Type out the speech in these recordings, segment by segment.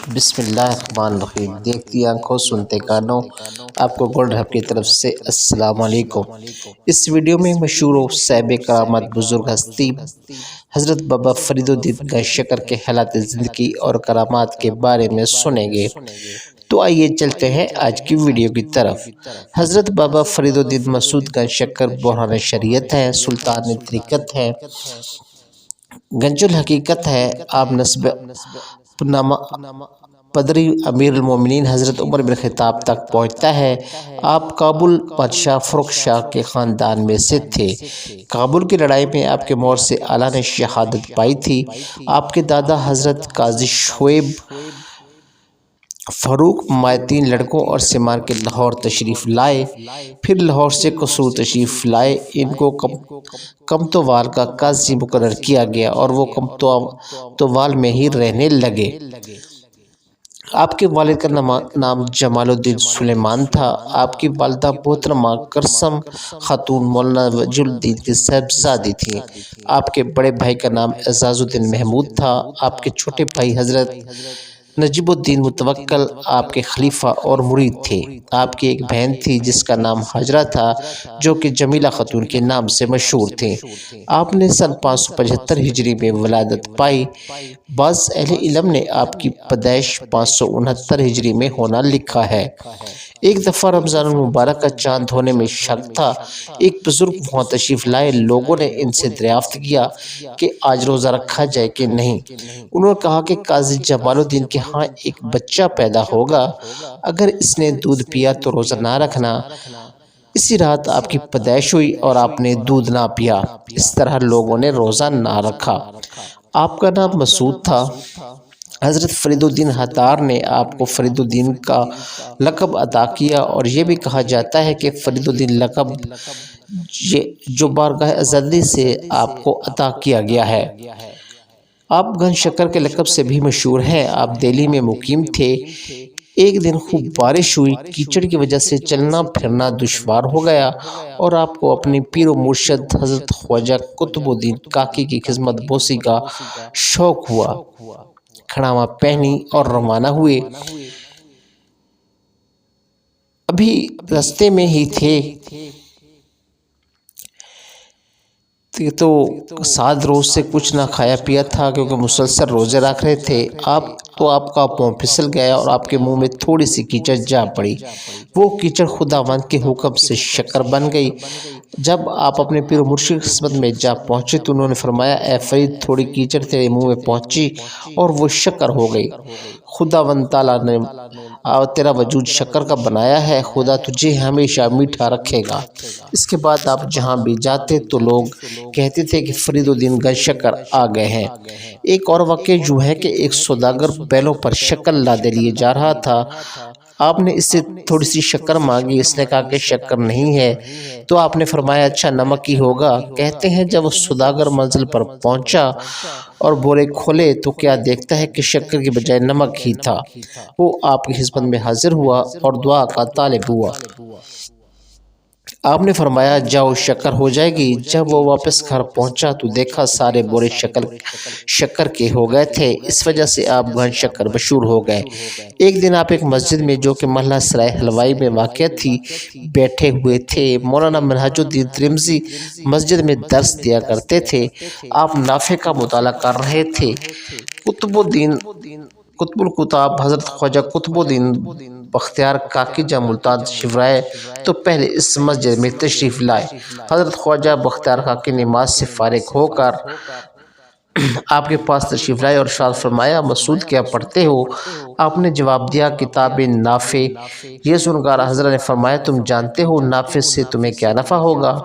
بسم اللہ الرحمن الرحیم۔ دیکھتی آنکھوں سنتے کانوں، آپ کو گولڈ ہب کی طرف سے السلام علیکم۔ اس ویڈیو میں مشہور و صاحب کرامت بزرگ ہستی حضرت بابا فرید الدین گنجشکر کے حالات زندگی اور کرامات کے بارے میں سنیں گے۔ تو آئیے چلتے ہیں آج کی ویڈیو کی طرف۔ حضرت بابا فرید الدین مسعود گنجشکر برہان شریعت ہیں، سلطان طریقت ہیں، گنج الحقیقت ہے۔ آپ نسب نامہ پدری امیر المومنین حضرت عمر بن خطاب تک پہنچتا ہے۔ آپ کابل بادشاہ فروخ شاہ کے خاندان میں سے تھے۔ کابل کی لڑائی میں آپ کے مور سے اعلیٰ نے شہادت پائی تھی۔ آپ کے دادا حضرت قاضی شعیب فاروق مائے 3 لڑکوں اور سیمان کے لاہور تشریف لائے، پھر لاہور سے قصور تشریف لائے۔ ان کو کمتوال کا قاضی مقرر کیا گیا اور وہ کمتوال میں ہی رہنے لگے۔ آپ کے والد کا نام جمال الدین سلیمان تھا۔ آپ کی والدہ محترمہ کرسم خاتون مولانا وجہ الدین کی صاحبزادی تھیں۔ آپ کے بڑے بھائی کا نام اعزاز الدین محمود تھا۔ آپ کے چھوٹے بھائی حضرت نجیب الدین متوکل آپ کے خلیفہ اور مرید تھے۔ آپ کی ایک بہن تھی جس کا نام ہاجرہ تھا، جو کہ جمیلہ خاتون کے نام سے مشہور تھیں۔ آپ نے سن 575 ہجری میں ولادت پائی۔ بعض اہل علم نے آپ کی پیدائش 569 ہجری میں ہونا لکھا ہے۔ ایک دفعہ رمضان المبارک کا چاند ہونے میں شک تھا۔ ایک بزرگ وہاں تشریف لائے۔ لوگوں نے ان سے دریافت کیا کہ آج روزہ رکھا جائے کہ نہیں۔ انہوں نے کہا کہ قاضی جمال الدین کے ہاں ایک بچہ پیدا ہوگا، اگر اس نے دودھ پیا تو روزہ نہ رکھنا۔ اسی رات آپ کی پیدائش ہوئی اور آپ نے دودھ نہ پیا، اس طرح لوگوں نے روزہ نہ رکھا۔ آپ کا نام مسعود تھا۔ حضرت فرید الدین حتار نے آپ کو فرید الدین کا لقب عطا کیا، اور یہ بھی کہا جاتا ہے کہ فرید الدین لقب جو بارگاہ ازلی سے آپ کو عطا کیا گیا ہے۔ آپ گنجشکر کے لقب سے بھی مشہور ہیں۔ آپ دہلی میں مقیم تھے۔ ایک دن خوب بارش ہوئی، کیچڑ کی وجہ سے چلنا پھرنا دشوار ہو گیا اور آپ کو اپنے پیر و مرشد حضرت خواجہ قطب الدین کاکی کی خدمت بوسی کا شوق ہوا۔ کھڑامہ پہنی اور روانہ ہوئے۔ ابھی راستے میں ہی تھے تو 7 روز سے کچھ نہ کھایا پیا تھا، کیونکہ مسلسل روزے رکھ رہے تھے۔ آپ کا پاؤں پھسل گیا اور آپ کے منہ میں تھوڑی سی کیچڑ جا پڑی۔ وہ کیچڑ خداوند کے حکم سے شکر بن گئی۔ جب آپ اپنے پیر و مرشد کی خدمت میں جا پہنچے تو انہوں نے فرمایا، اے فرید، تھوڑی کیچڑ تیرے منہ میں پہنچی اور وہ شکر ہو گئی۔ خداوند تعالیٰ نے تیرا وجود شکر کا بنایا ہے، خدا تجھے ہمیشہ میٹھا رکھے گا۔ اس کے بعد آپ جہاں بھی جاتے تو لوگ کہتے تھے کہ فرید الدین گنجشکر آ گئے ہیں۔ ایک اور واقعہ یوں ہے کہ ایک سوداگر بیلوں پر شکر لادے لیے جا رہا تھا۔ آپ نے اس سے تھوڑی سی شکر مانگی، اس نے کہا کہ شکر نہیں ہے، تو آپ نے فرمایا اچھا نمک ہی ہوگا۔ کہتے ہیں جب وہ سوداگر منزل پر پہنچا اور بورے کھولے تو کیا دیکھتا ہے کہ شکر کی بجائے نمک ہی تھا۔ وہ آپ کی خدمت میں حاضر ہوا اور دعا کا طالب ہوا۔ آپ نے فرمایا جاؤ شکر ہو جائے گی۔ جب وہ واپس گھر پہنچا تو دیکھا سارے بورے شکر کے ہو گئے تھے۔ اس وجہ سے آپ گنجشکر مشہور ہو گئے۔ ایک دن آپ ایک مسجد میں جو کہ محلہ سرائے حلوائی میں واقع تھی بیٹھے ہوئے تھے۔ مولانا منہاج الدین ترمذی مسجد میں درس دیا کرتے تھے۔ آپ نافع کا مطالعہ کر رہے تھے۔ قطب الکتاب حضرت خواجہ قطب الدین بختیار کاکی جب ملتان تشریف لائے تو پہلے اس مسجد میں تشریف لائے۔ حضرت خواجہ بختیار کاکی نماز سے فارغ ہو کر آپ کے پاس تشریف لائے اور ارشاد فرمایا، مسعود کیا پڑھتے ہو؟ آپ نے جواب دیا، کتاب نافع۔ یہ سن کر حضرت نے فرمایا، تم جانتے ہو نافع سے تمہیں کیا نفع ہوگا؟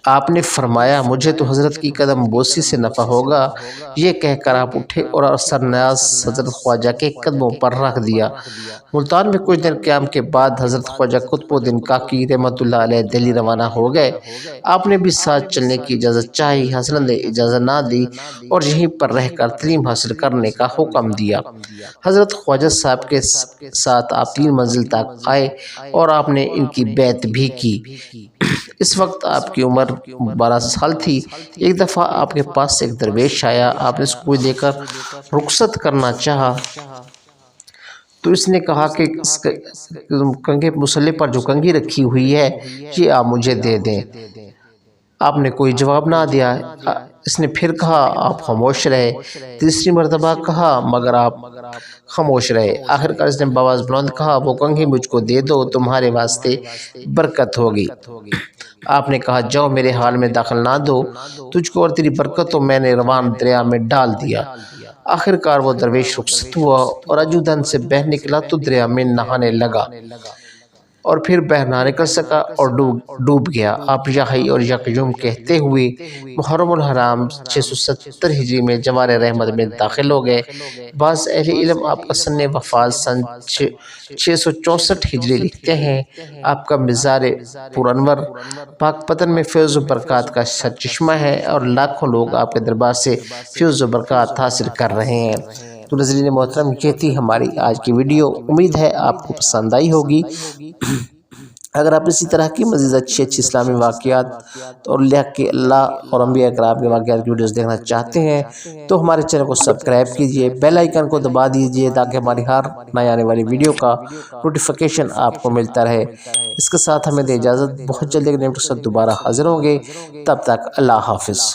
آپ نے فرمایا، مجھے تو حضرت کی قدم بوسی سے نفع ہوگا۔ یہ کہہ کر آپ اٹھے اور سرنیاز حضرت خواجہ کے قدموں پر رکھ دیا۔ ملتان میں کچھ دن قیام کے بعد حضرت خواجہ قطب الدین کاکی رحمۃ اللہ علیہ دہلی روانہ ہو گئے۔ آپ نے بھی ساتھ چلنے کی اجازت چاہی، حضرت نے اجازت نہ دی اور یہیں پر رہ کر تعلیم حاصل کرنے کا حکم دیا۔ حضرت خواجہ صاحب کے ساتھ آپ 3 منزل تک آئے اور آپ نے ان کی بیعت بھی کی۔ اس وقت آپ کی عمر 12 سال تھی۔ ایک دفعہ آپ کے پاس ایک درویش آیا، آپ نے اس کو دے کر رخصت کرنا چاہا تو اس نے کہا کہ اس کنگھے مسلح پر جو کنگھی رکھی ہوئی ہے یہ آپ مجھے دے دیں۔ آپ نے کوئی جواب نہ دیا۔ اس نے پھر کہا آپ خاموش رہے، تیسری مرتبہ کہا مگر آپ خاموش رہے۔ آخرکار اس نے بآواز بلند کہا وہ کنگھی مجھ کو دے دو، تمہارے واسطے برکت ہوگی۔ آپ نے کہا جاؤ میرے حال میں دخل نہ دو، تجھ کو اور تیری برکت تو میں نے روان دریا میں ڈال دیا۔ آخرکار وہ درویش رخصت ہوا اور عجودن سے بہ نکلا تو دریا میں نہانے لگا اور پھر بہ نہ نکل سکا اور ڈوب گیا۔ آپ یا حی اور یا قیوم کہتے ہوئے محرم الحرام 670 ہجری میں جوار رحمت میں داخل ہو گئے۔ بعض اہل علم آپ کا سن وفات سن 664 ہجری لکھتے ہیں۔ آپ کا مزار پر انور پاک پتن میں فیض و برکات کا سرچشمہ ہے اور لاکھوں لوگ آپ کے دربار سے فیض و برکات حاصل کر رہے ہیں۔ تو ناظرین محترم یہ تھی ہماری آج کی ویڈیو، امید ہے آپ کو پسند آئی ہوگی۔ اگر آپ اسی طرح کی مزید اچھی اسلامی واقعات اور اللہ اور انبیاء کرام کے واقعات کی ویڈیوز دیکھنا چاہتے ہیں تو ہمارے چینل کو سبسکرائب کیجئے، بیل آئیکن کو دبا دیجئے تاکہ ہماری ہر نئے آنے والی ویڈیو کا نوٹیفیکیشن آپ کو ملتا رہے۔ اس کے ساتھ ہمیں دے اجازت، بہت جلد ایک نئے ایپیسوڈ دوبارہ حاضر ہوں گے، تب تک اللہ حافظ۔